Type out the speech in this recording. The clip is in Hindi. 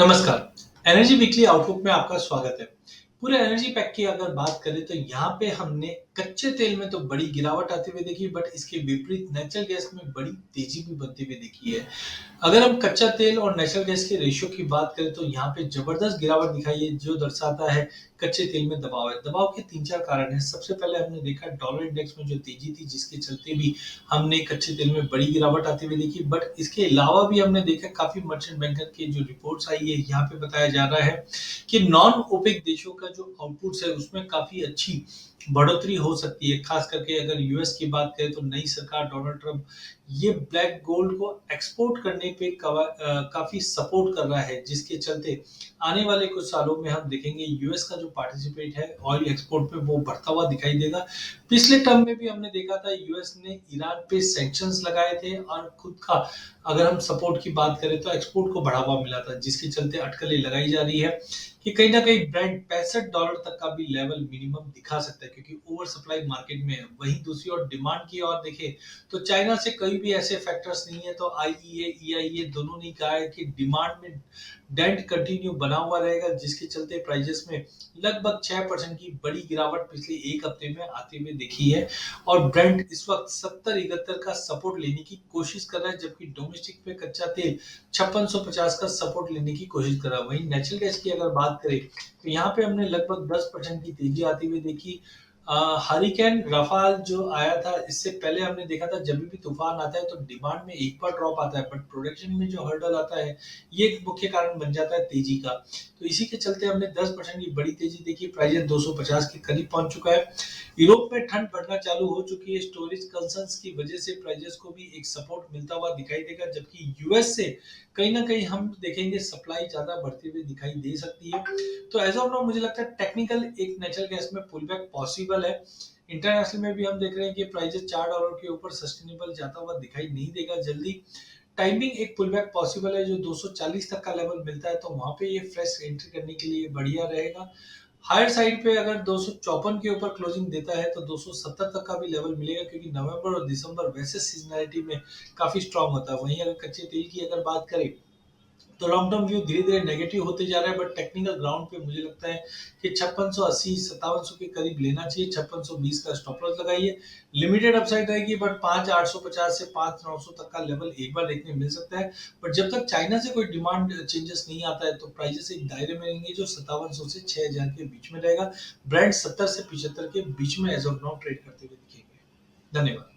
नमस्कार। एनर्जी वीकली आउटलुक में आपका स्वागत है। पूरे एनर्जी पैक की अगर बात करें तो यहाँ पे हमने कच्चे तेल में तो बड़ी गिरावट आते हुए देखी, बट इसके विपरीत नेचुरल गैस में बड़ी तेजी भी बनती हुई देखी है। अगर हम कच्चा तेल और नेचुरल गैस के रेशियो की बात करें तो यहाँ पे जबरदस्त गिरावट दिखाई है, जो दर्शाता है कच्चे तेल में दबाव है। दबाव के 3-4 कारण हैं। सबसे पहले हमने देखा डॉलर इंडेक्स में जो तेजी थी, जिसके चलते भी हमने कच्चे तेल में बड़ी गिरावट आती हुई देखी। बट इसके अलावा भी हमने देखा काफ़ी मर्चेंट बैंकर की जो रिपोर्ट्स आई है, यहाँ पे बताया जा रहा है कि नॉन ओपेक देशों का जो आउटपुट्स है उसमें काफ़ी अच्छी बढ़ोतरी हो सकती है। खास करके अगर यूएस की बात करें तो नई सरकार डोनाल्ड ट्रंप ये ब्लैक गोल्ड को एक्सपोर्ट करने पे काफ़ी सपोर्ट कर रहा है, जिसके चलते आने वाले कुछ सालों में हम देखेंगे यूएस का जो पार्टिसिपेट है ऑयल एक्सपोर्ट में वो बढ़ता हुआ दिखाई देगा। पिछले टर्म में भी हमने देखा था यूएस ने ईरान पे सैंक्शंस लगाए थे और खुद का अगर हम सपोर्ट की बात करें तो एक्सपोर्ट को बढ़ावा मिला था, जिसके चलते अटकलें लगाई जा रही है कि कहीं ना कहीं ब्रांड $65 तक का भी लेवल मिनिमम दिखा सकता है, क्योंकि ओवर सप्लाई मार्केट में है। वहीं दूसरी ओर डिमांड की ओर देखें तो चाइना से कोई भी ऐसे फैक्टर्स नहीं है, तो आईईए ईआईए दोनों ने कहा है कि डिमांड में डेंट कंटिन्यू बना हुआ रहेगा, जिसके चलते प्राइजेस में लगभग 6% की बड़ी गिरावट पिछले एक हफ्ते में आते हुए देखी है। और ब्रेंट इस वक्त 70-71 का सपोर्ट लेने की कोशिश कर रहा है, जबकि डोमेस्टिक पे कच्चा तेल 5650 का सपोर्ट लेने की कोशिश कर रहा है। वहीं नेचुरल गैस की अगर बात करें तो यहाँ पे हमने लगभग 10% की तेजी आती हुई देखी। हरिकेन रफाल जो आया था, इससे पहले हमने देखा था जब भी तूफान आता है तो डिमांड में एक बार ड्रॉप आता है, बट प्रोडक्शन में जो हर्डल आता है ये एक मुख्य कारण बन जाता है तेजी का। तो इसी के चलते हमने 10% की बड़ी तेजी देखी। प्राइस 250 के करीब पहुंच चुका है। यूरोप में ठंड बढ़ना चालू हो चुकी है। स्टोरेज कंसर्न्स की वजह से प्राइजेस को भी एक सपोर्ट मिलता हुआ दिखाई देगा, जबकि यूएस से कहीं ना कहीं हम देखेंगे सप्लाई ज्यादा बढ़ती हुई दिखाई दे सकती है। तो एज ऑफ नाउ मुझे लगता है टेक्निकल एक नेचुरल गैस में पुल बैक पॉसिबल है। इंटरनेशनल में भी हम देख रहे हैं कि प्राइजेस $4 के ऊपर सस्टेनेबल जाता हुआ दिखाई नहीं देगा जल्दी। टाइमिंग एक पुल बैक पॉसिबल है, जो 240 तक का लेवल मिलता है तो वहां पे ये फ्रेश एंट्री करने के लिए बढ़िया रहेगा। हायर साइड पे अगर 254 के ऊपर क्लोजिंग देता है तो 270 तक का भी लेवल मिलेगा, क्योंकि नवंबर और दिसंबर वैसे सीजनैलिटी में काफी स्ट्रांग होता है। वहीं अगर कच्चे तेल की अगर बात करें तो लॉन्ग टर्म व्यू धीरे धीरे नेगेटिव होते जा रहा है, बट टेक्निकल ग्राउंड पे मुझे लगता है कि 5680 5700 के करीब लेना चाहिए। 5620 का स्टॉप लॉस लगाइए। लिमिटेड अपसाइड रहेगी, बट 5850 से 5900 तक का लेवल एक बार देखने मिल सकता है। बट जब तक चाइना से कोई डिमांड चेंजेस नहीं आता है तो प्राइजेस एक दायरे में रहेंगे जो 5700 से 6000 के बीच में रहेगा। ब्रांड 70 से 75 के बीच में एज ऑफ नाउ ट्रेड करते हुए दिखेंगे। धन्यवाद।